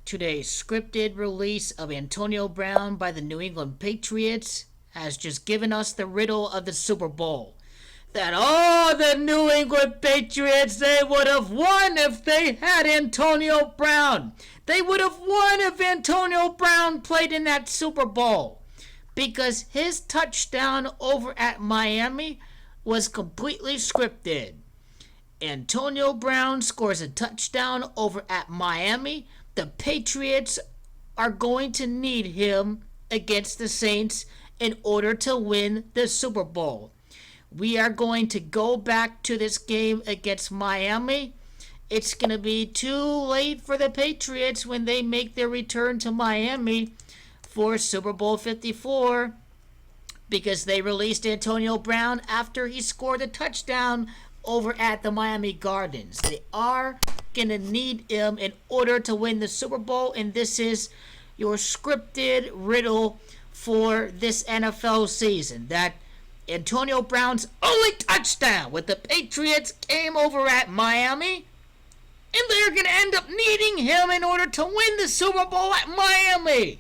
Today's scripted release of Antonio Brown by the New England Patriots has just given us the riddle of the Super Bowl. That all the New England Patriots, they would have won if they had Antonio Brown. They would have won if Antonio Brown played in that Super Bowl. Because his touchdown over at Miami was completely scripted. Antonio Brown scores a touchdown over at Miami. The Patriots are going to need him against the Saints in order to win the Super Bowl. We are going to go back to this game against Miami. It's going to be too late for the Patriots when they make their return to Miami for Super Bowl 54 because they released Antonio Brown after he scored a touchdown over at the Miami Gardens. They are going to need him in order to win the Super Bowl, and this is your scripted riddle for this NFL season. That Antonio Brown's only touchdown with the Patriots came over at Miami, and they're going to end up needing him in order to win the Super Bowl at Miami.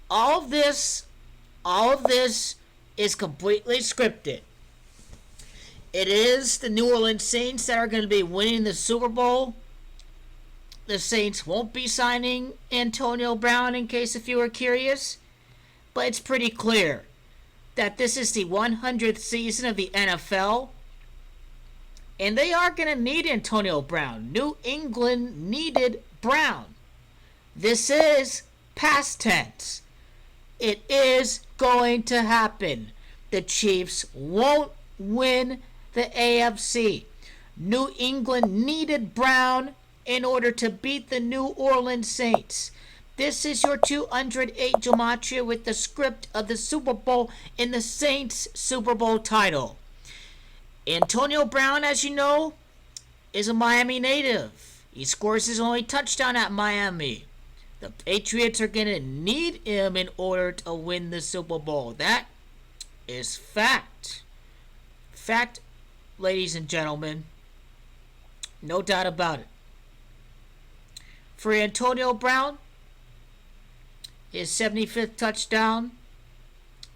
All of this is completely scripted. It is the New Orleans Saints that are going to be winning the Super Bowl. The Saints won't be signing Antonio Brown, in case if you were curious. But it's pretty clear that this is the 100th season of the NFL. And they are going to need Antonio Brown. New England needed Brown. This is past tense. It is going to happen. The Chiefs won't win the AFC. New England needed Brown in order to beat the New Orleans Saints. This is your 208 Gematria with the script of the Super Bowl in the Saints Super Bowl title. Antonio Brown, as you know, is a Miami native. He scores his only touchdown at Miami. The Patriots are going to need him in order to win the Super Bowl. That is fact. Fact, ladies and gentlemen. No doubt about it. For Antonio Brown, his 75th touchdown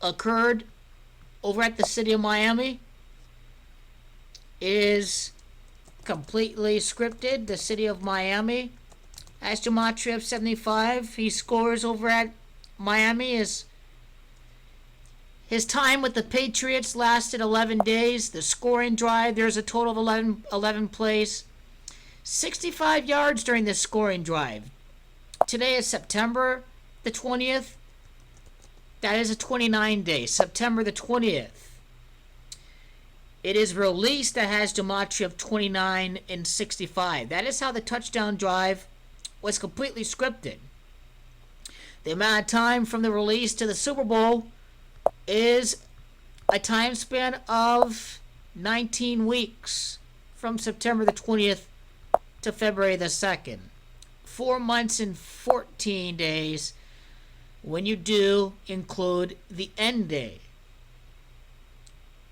occurred over at the city of Miami. It is completely scripted. The city of Miami has Gematria of 75. He scores over at Miami. His time with the Patriots lasted 11 days. The scoring drive, there's a total of 11 plays. 65 yards during the scoring drive. Today is September the 20th. That is a 29-day. September the 20th. It is released that has Gematria of 29 and 65. That is how the touchdown drive was completely scripted. The amount of time from the release to the Super Bowl is a time span of 19 weeks from September the 20th to February the 2nd. 4 months and 14 days when you do include the end day.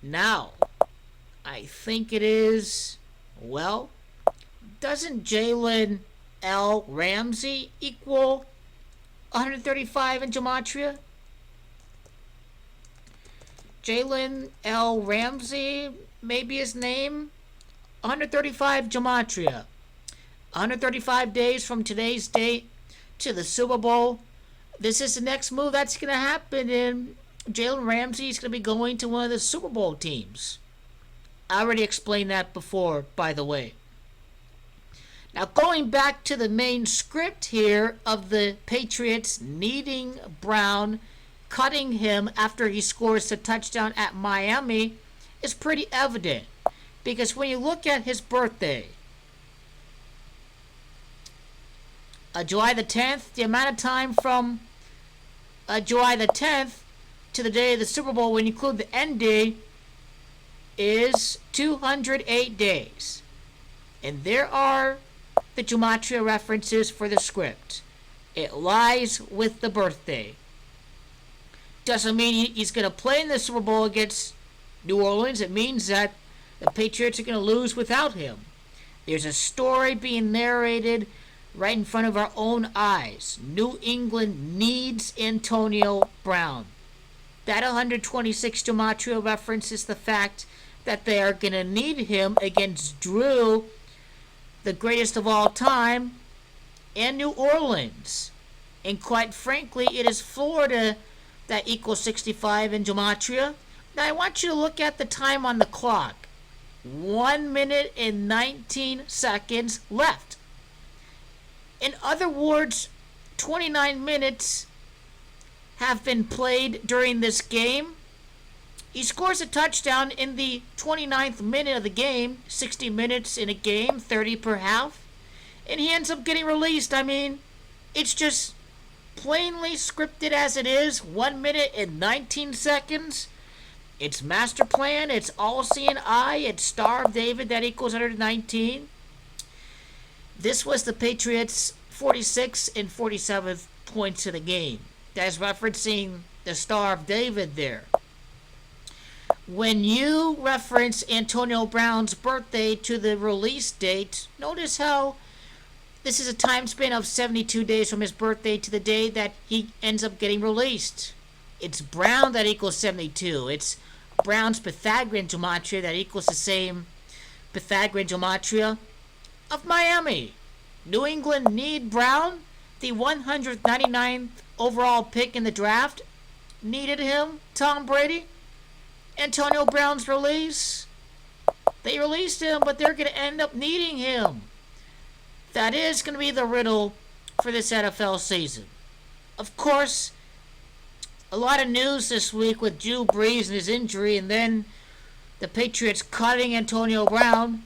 Now, I think it is, well, doesn't Jalen L. Ramsey equal 135 in Gematria? Jalen L. Ramsey, maybe his name. 135 Gematria. 135 days from today's date to the Super Bowl. This is the next move that's going to happen, and Jalen Ramsey is going to be going to one of the Super Bowl teams. I already explained that before, by the way. Now, going back to the main script here of the Patriots needing Brown, cutting him after he scores the touchdown at Miami is pretty evident. Because when you look at his birthday, July the 10th, the amount of time from July the 10th to the day of the Super Bowl, when you include the end day, is 208 days. And there are the Gematria references for the script. It lies with the birthday. Doesn't mean he's going to play in the Super Bowl against New Orleans. It means that the Patriots are going to lose without him. There's a story being narrated right in front of our own eyes. New England needs Antonio Brown. That 126 gematria references the fact that they are going to need him against Drew, the greatest of all time, and New Orleans. And quite frankly, it is Florida that equals 65 in gematria. Now I want you to look at the time on the clock. 1 minute and 19 seconds left. In other words, 29 minutes have been played during this game. He scores a touchdown in the 29th minute of the game. 60 minutes in a game, 30 per half. And he ends up getting released. I mean, it's just plainly scripted as it is. 1 minute and 19 seconds. It's master plan. It's all-seeing eye. It's Star of David that equals 119. This was the Patriots' 46th and 47th points of the game. That's referencing the Star of David there. When you reference Antonio Brown's birthday to the release date, notice how this is a time span of 72 days from his birthday to the day that he ends up getting released. It's Brown that equals 72. It's Brown's Pythagorean gematria that equals the same Pythagorean gematria of Miami. New England need Brown, the 199th overall pick in the draft. Needed him, Tom Brady. Antonio Brown's release. They released him, but they're going to end up needing him. That is going to be the riddle for this NFL season. Of course, a lot of news this week with Drew Brees and his injury, and then the Patriots cutting Antonio Brown.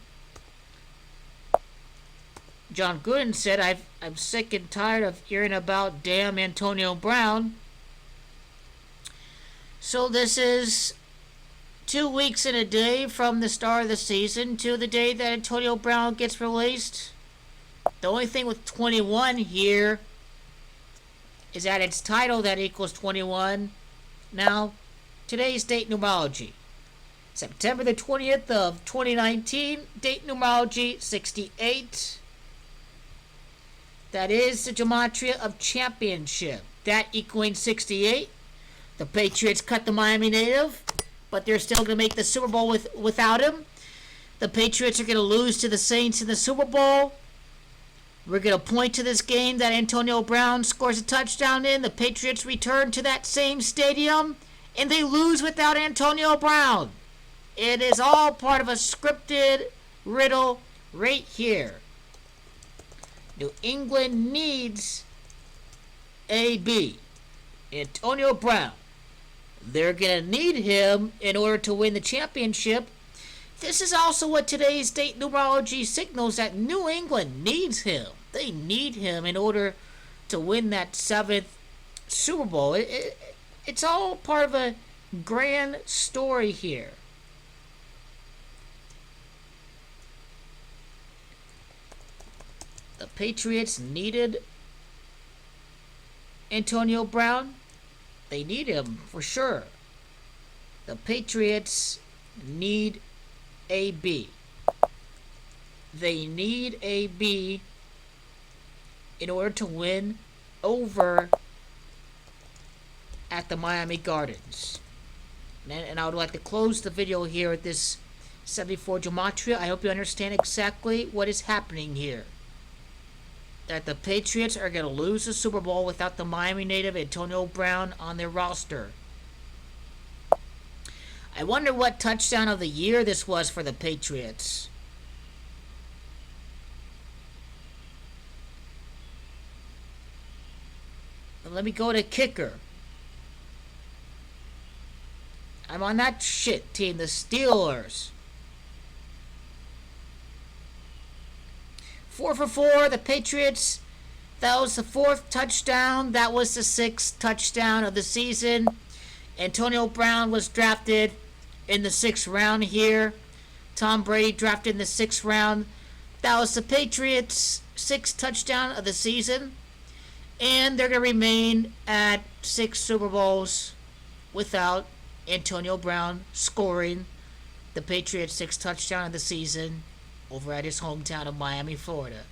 John Gruden said, I'm sick and tired of hearing about damn Antonio Brown. So this is 2 weeks and a day from the start of the season to the day that Antonio Brown gets released. The only thing with 21 here is that it's title that equals 21. Now, today's date numerology. September the 20th of 2019, date numerology 68. That is the gematria of championship. That equaling 68. The Patriots cut the Miami native, but they're still going to make the Super Bowl without him. The Patriots are going to lose to the Saints in the Super Bowl. We're going to point to this game that Antonio Brown scores a touchdown in. The Patriots return to that same stadium, and they lose without Antonio Brown. It is all part of a scripted riddle right here. New England needs AB, Antonio Brown. They're going to need him in order to win the championship. This is also what today's date numerology signals, that New England needs him. They need him in order to win that 7th Super Bowl. It's all part of a grand story here. The Patriots needed Antonio Brown. They need him for sure. The Patriots need AB. They need AB in order to win over at the Miami Gardens. And I would like to close the video here at this 74 gematria. I hope you understand exactly what is happening here. That the Patriots are going to lose the Super Bowl without the Miami native Antonio Brown on their roster. I wonder what touchdown of the year this was for the Patriots. Let me go to kicker. I'm on that shit team, the Steelers. 4 for 4, the Patriots. That was the 4th touchdown. That was the 6th touchdown of the season. Antonio Brown was drafted in the 6th round here. Tom Brady drafted in the 6th round. That was the Patriots' 6th touchdown of the season. And they're going to remain at 6 Super Bowls without Antonio Brown scoring the Patriots' 6th touchdown of the season over at his hometown of Miami, Florida.